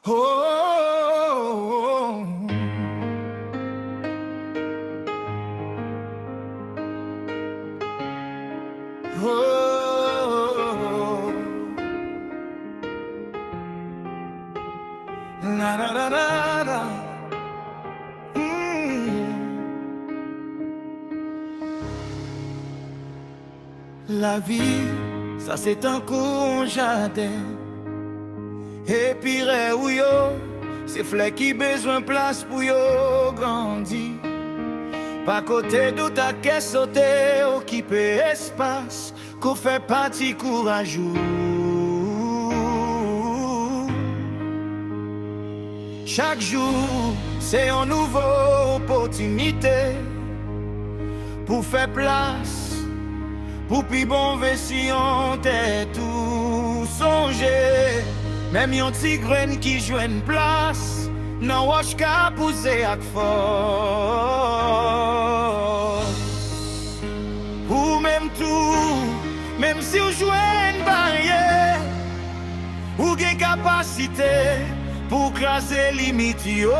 Oh, oh, na na na na na. La vie, ça c'est un coup jardin. Et puis ou yo, c'est flèk qui besoin place pour yo grandi. Pas côté d'où ta caisse sauter, occuper espace, qu'on fait partie courageux. Chaque jour, c'est une nouvelle opportunité pour faire place, pour plus bon si on t'est tout songé. Même yon ti graine qui joue une place, nan wash ka pousse ak force. Ou même tout, même si ou joue une barrière, ou gen capacité pour craser limite yo.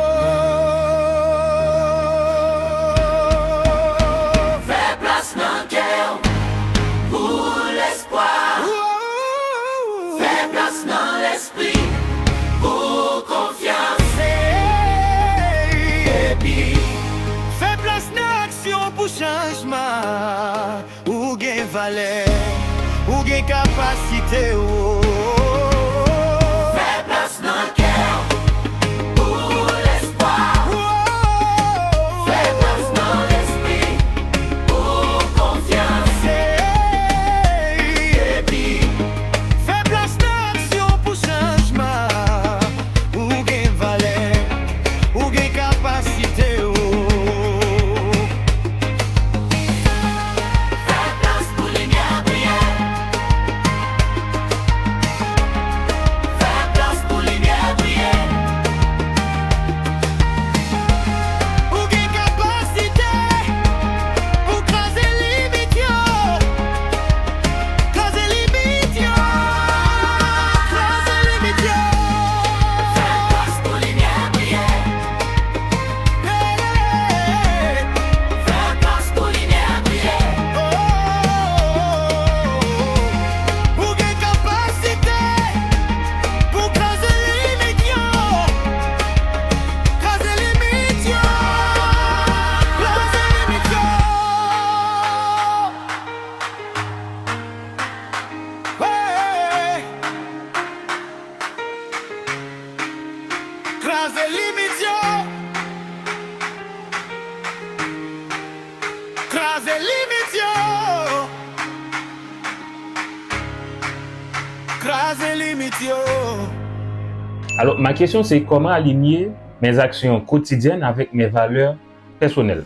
Fais place nan cœur pour l'espoir. Fais place dans l'esprit pour confiance. Et puis, fais place dans l'action pour changement. Ou gen valeur, ou gen capacité. Oh. Fais place dans le cœur pour l'espoir. Fais place dans l'esprit pour confiance. Et puis, fais place dans l'action pour changement. Ou gen valeur, ou gen capacité. Oh. Fais place pour lumière briller. Fais place pour lumière briller. Ou gen capacité pour craser limite yo. Craser limite yo. Craser limite yo. Fais place pour lumière briller. Hey. Fais place pour lumière briller. Ou gen capacité pour craser limite yo. Craser limite yo. Craser limite yo. Hey. Craser limite yo. Craser limite yo. Craser limite yo. Alors, ma question, c'est comment aligner mes actions quotidiennes avec mes valeurs personnelles?